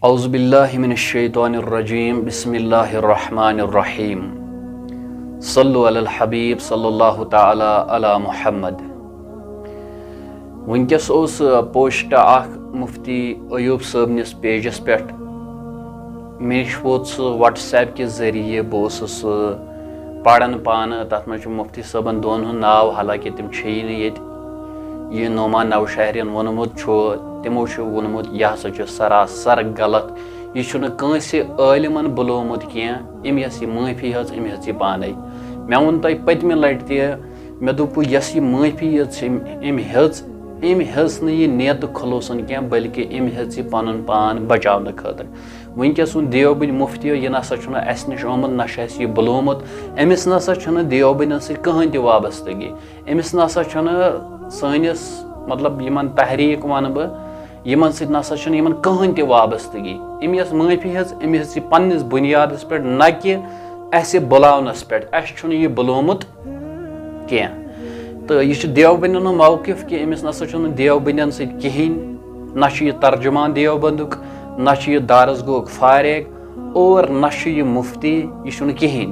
औज़ुबिल्लाहि मिनश्शैतानिर्रजीम बिस्मिल्लाहिर्रहमानिर्रहीम सल्लु अलल हबीब सल्लल्लाहु तआला अला मुहम्मद। वंकस ओस पोस्ट मुफ्ती अयूब साहबनिस पेजस पे मेश वोत व्हाट्सएप के जरिए बस पढ़ान पान तथ मे मुफ्ती साहबन दोन नाव हालांकि तम ये नोमा नौशहरियन वोनमुत तमो वोनमुत यह हसा सरासर गलत। यह आलिमन बुलोमुत कह अमिस माफी अमिस पान मे वोन तुम पतम लट मे दोप यस माफी अम हेच यह नेत खलूसन कह बल्कि अम हेच पन पान बचाव खतर। वनकस देवबंद मुफ्ती यह नसा अस नश आमुत ना यह बुलोमुत अमिस नसा देवबंद सहन त वाबस्तगी अमिस नसा सानिस मतलब यमन तहरीक वन बह यमन नसा कहन त वाबस्तगी अमिस माफी अमिस पन्निस बुनियादस पे न कि अस बुलावनस पे अस यह बुलोमुत कह। तो यह देवबंद मौकिफ कि अमिस नसा देवबंदन सहें ना यह तर्जुमान देवबंदुक ना यह दारस गोक फारेग और ना यह मुफ्ती यह कहें।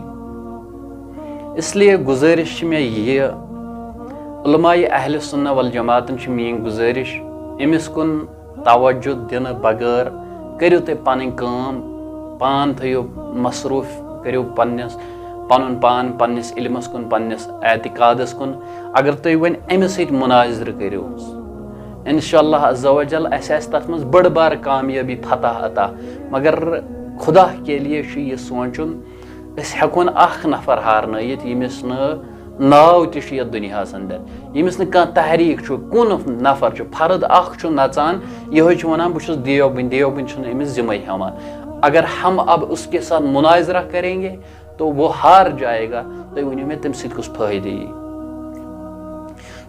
इसलिए गुजारिश मे यह उलमाए अहले सुन्ना वल जमातन मीन गुजारिश अमिस कुन तवज्जो दिन बगैर करो तुम पान थो मसरूफ करो पन पान पन्निस इल्मस कुन पन्निस एतिकादस कुन। अगर तुम वन अमिस मुनाजिर करो इंशाअल्लाह अज़्ज़ा वजल तथ मज बड़ बार कामयाबी फतह अता। मगर खुदा के लिए यह सोचुन अस हेकोन अख नफर हारनयित यमिस नाव तह दुनियास अंदर यमिस तहरीक कुन नफर फर्द अख नचान यह वन बहुत देवबंद अमिस जिम्मे हेवान। अगर हम अब उसके साथ मुनाजरा करेंगे तो वो हार जाएगा। तो वो मे तम कुछ फायदे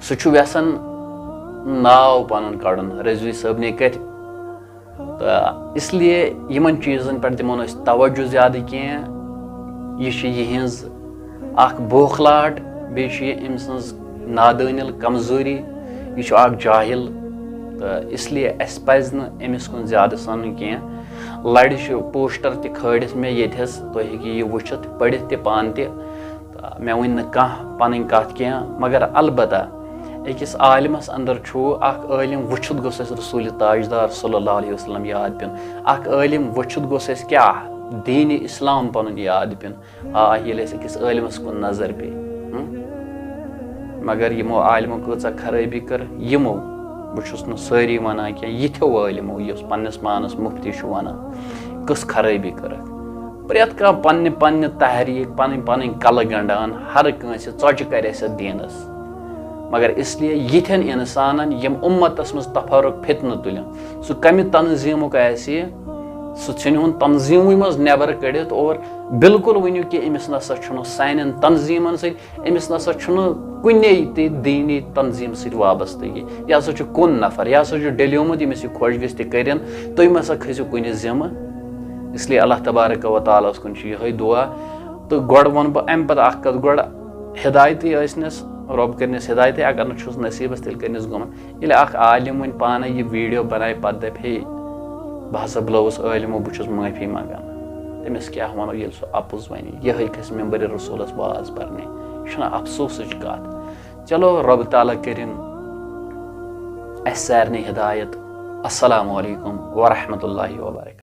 सह यसान नाव पन कड़न रजवी साहब ने कत। तो इसलिए यमन चीज़न पे दिमो तवज्जो ज्यादा कह यह बोखलाट बे अम नादानिल कमजोरी यह जाहिल। तो इसलिए अस पज अमिस कुन ज्यादा सन कह लड़ पोस्टर त खड़ित मे ये तुम हेकियो वुचित पढ़ित त पान त मे वन कह पन कत कह। मगर अलबत्ता अकिस आलिमस अंदर आलिम वुचित गोस रसूल ताजदार सल्लल्लाहु अलैहि वसल्लम याद पेन आलिम वुचित गोस क्या दीन इस्लाम पन याद पेन ये अकिस आलिमस कुन नजर पे। मगर यमो आलिमो कचा खराबी कर यमो बहुस सारी वन क्या यथो आलिमो पन्नस पानस मुफ्ती वन कस खराबी कर प्रेत कह पन्न पन्न तहरीक पन पन कल गंडान हर कंस चौच कर दीनस। मगर इसलिए यथन इंसान यम उम्मतस मज तफरुक फितन तुलन सह कम तंजीमुक सह इन तंजीम मज नबर कड़ित और बिल्कुल वनु कि अमिस नसा सान तंजीमन समिस नसा कुने दीनी तंजीम सत वाबस्तगी यह हसा कुन नफर यह हसा डलोमुत यमिस खुश गस तन तुम हसा खसो कुन जिम्म। इसलिए अल्लाह तबारक व तआला कुन यह दुआ। तो गोड़ वन बह अम पे कत गोड़ हिदायत आसनस रब करनस हिदायत अगर नस नसीबस तेल करनस गुमन ये आलिम वन पान यह वीडियो बनाए पे दप हे बह हसा बुलोस आलिमो बहुत माफी मंगान तमिस क्या वनो ये सह अपुज वन यह खस मेंबर रसूलस बाज परने यह अफसोस कत। चलो रब ताला करिन अस सारने हिदायत। अस्सलामु अलैकुम व रहमतुल्लाहि व बरकातहू।